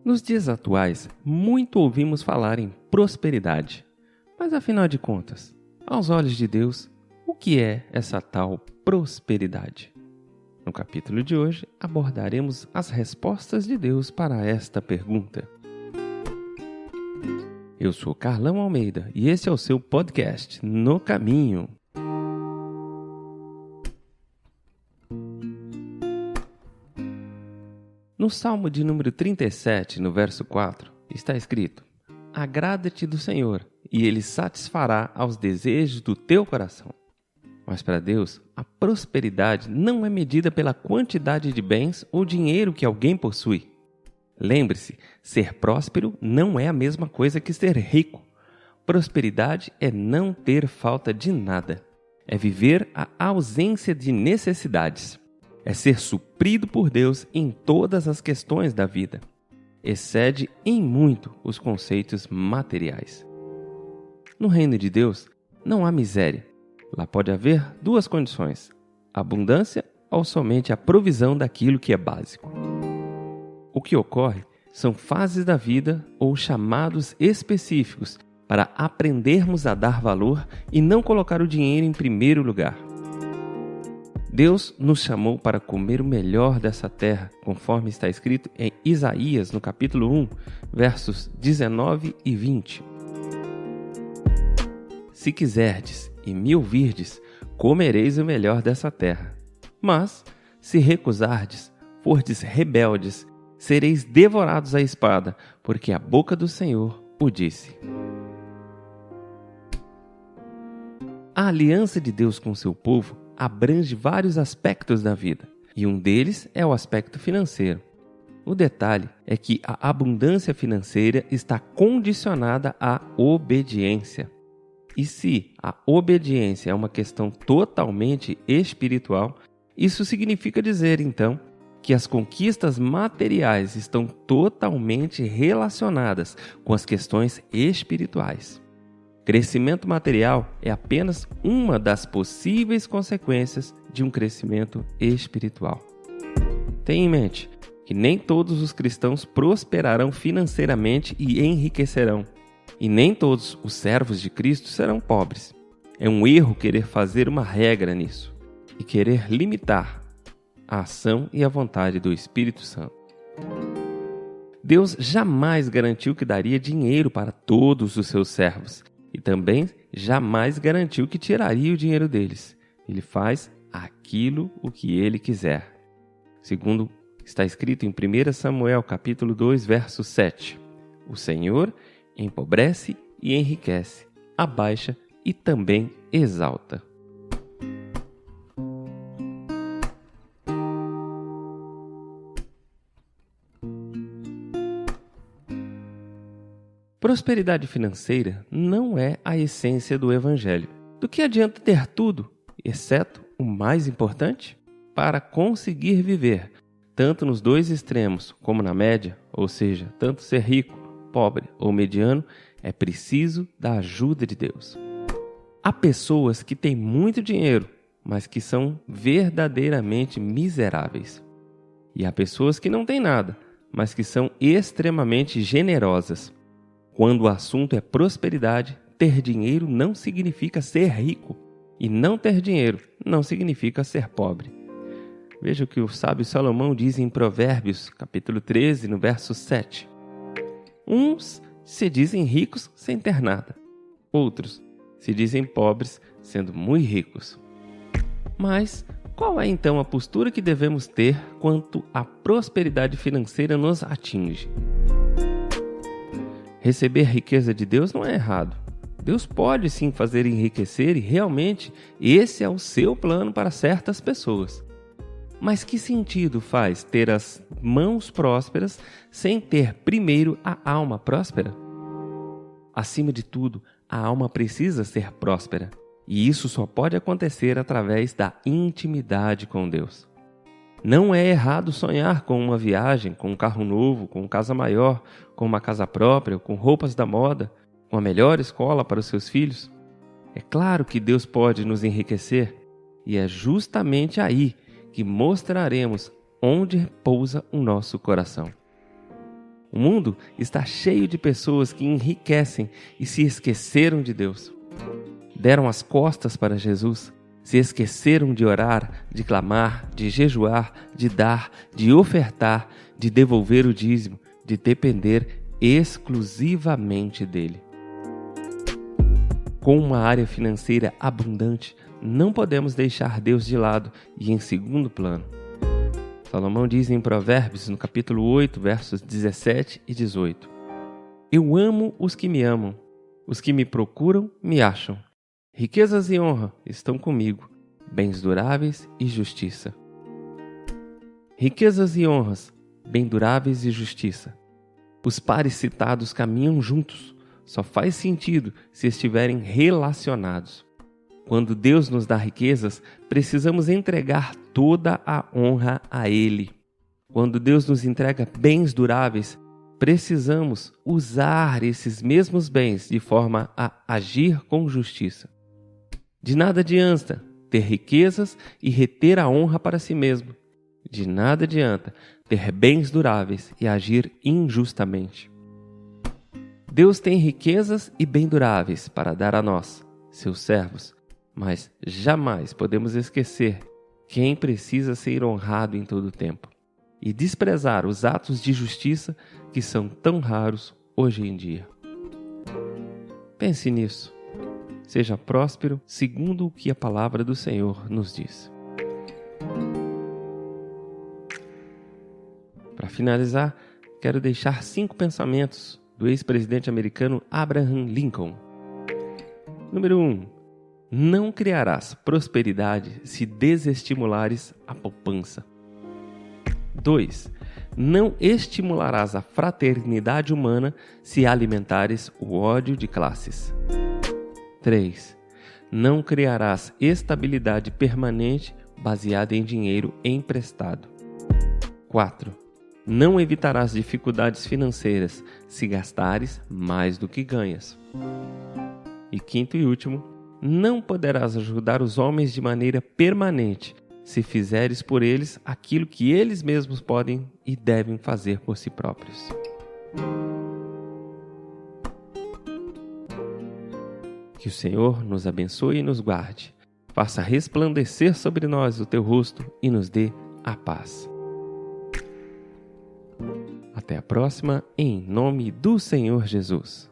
Nos dias atuais, muito ouvimos falar em prosperidade. Mas afinal de contas, aos olhos de Deus, o que é essa tal prosperidade? No capítulo de hoje, abordaremos as respostas de Deus para esta pergunta. Eu sou Carlão Almeida e esse é o seu podcast No Caminho. No Salmo de número 37, no verso 4, está escrito: Agrada-te do Senhor, e Ele satisfará aos desejos do teu coração. Mas para Deus, a prosperidade não é medida pela quantidade de bens ou dinheiro que alguém possui. Lembre-se, ser próspero não é a mesma coisa que ser rico. Prosperidade é não ter falta de nada. É viver a ausência de necessidades. É ser suprido por Deus em todas as questões da vida. Excede em muito os conceitos materiais. No reino de Deus, não há miséria. Lá pode haver duas condições: abundância ou somente a provisão daquilo que é básico. O que ocorre são fases da vida ou chamados específicos para aprendermos a dar valor e não colocar o dinheiro em primeiro lugar. Deus nos chamou para comer o melhor dessa terra, conforme está escrito em Isaías, no capítulo 1, versos 19 e 20. Se quiserdes e me ouvirdes, comereis o melhor dessa terra. Mas, se recusardes, fordes rebeldes, sereis devorados à espada, porque a boca do Senhor o disse. A aliança de Deus com seu povo abrange vários aspectos da vida, e um deles é o aspecto financeiro. O detalhe é que a abundância financeira está condicionada à obediência. E se a obediência é uma questão totalmente espiritual, isso significa dizer, então, que as conquistas materiais estão totalmente relacionadas com as questões espirituais. Crescimento material é apenas uma das possíveis consequências de um crescimento espiritual. Tenha em mente que nem todos os cristãos prosperarão financeiramente e enriquecerão. E nem todos os servos de Cristo serão pobres. É um erro querer fazer uma regra nisso e querer limitar a ação e a vontade do Espírito Santo. Deus jamais garantiu que daria dinheiro para todos os seus servos e também jamais garantiu que tiraria o dinheiro deles. Ele faz aquilo o que ele quiser. Segundo está escrito em 1 Samuel capítulo 2, verso 7. O Senhor empobrece e enriquece, abaixa e também exalta. Prosperidade financeira não é a essência do Evangelho. Do que adianta ter tudo, exceto o mais importante? Para conseguir viver, tanto nos dois extremos como na média, ou seja, tanto ser rico, pobre ou mediano, é preciso da ajuda de Deus. Há pessoas que têm muito dinheiro, mas que são verdadeiramente miseráveis. E há pessoas que não têm nada, mas que são extremamente generosas. Quando o assunto é prosperidade, ter dinheiro não significa ser rico. E não ter dinheiro não significa ser pobre. Veja o que o sábio Salomão diz em Provérbios, capítulo 13, no verso 7. Uns se dizem ricos sem ter nada. Outros se dizem pobres sendo muito ricos. Mas qual é então a postura que devemos ter quanto à prosperidade financeira nos atinge? Receber riqueza de Deus não é errado. Deus pode sim fazer enriquecer e realmente esse é o seu plano para certas pessoas. Mas que sentido faz ter as mãos prósperas sem ter primeiro a alma próspera? Acima de tudo, a alma precisa ser próspera. E isso só pode acontecer através da intimidade com Deus. Não é errado sonhar com uma viagem, com um carro novo, com uma casa maior, com uma casa própria, com roupas da moda, com a melhor escola para os seus filhos. É claro que Deus pode nos enriquecer e é justamente aí que mostraremos onde repousa o nosso coração. O mundo está cheio de pessoas que enriquecem e se esqueceram de Deus. Deram as costas para Jesus, se esqueceram de orar, de clamar, de jejuar, de dar, de ofertar, de devolver o dízimo, de depender exclusivamente dele. Com uma área financeira abundante, não podemos deixar Deus de lado e em segundo plano. Salomão diz em Provérbios, no capítulo 8, versos 17 e 18: Eu amo os que me amam, os que me procuram me acham. Riquezas e honra estão comigo, bens duráveis e justiça. Riquezas e honras, bens duráveis e justiça. Os pares citados caminham juntos, só faz sentido se estiverem relacionados. Quando Deus nos dá riquezas, precisamos entregar toda a honra a Ele. Quando Deus nos entrega bens duráveis, precisamos usar esses mesmos bens de forma a agir com justiça. De nada adianta ter riquezas e reter a honra para si mesmo. De nada adianta ter bens duráveis e agir injustamente. Deus tem riquezas e bens duráveis para dar a nós, seus servos, mas jamais podemos esquecer quem precisa ser honrado em todo o tempo e desprezar os atos de justiça que são tão raros hoje em dia. Pense nisso. Seja próspero segundo o que a palavra do Senhor nos diz. Para finalizar, quero deixar 5 pensamentos do ex-presidente americano Abraham Lincoln. Número 1. Não criarás prosperidade se desestimulares a poupança. 2. Não estimularás a fraternidade humana se alimentares o ódio de classes. 3. Não criarás estabilidade permanente baseada em dinheiro emprestado. 4. Não evitarás dificuldades financeiras se gastares mais do que ganhas. E 5º e último, não poderás ajudar os homens de maneira permanente se fizeres por eles aquilo que eles mesmos podem e devem fazer por si próprios. Que o Senhor nos abençoe e nos guarde, faça resplandecer sobre nós o teu rosto e nos dê a paz. Até a próxima, em nome do Senhor Jesus.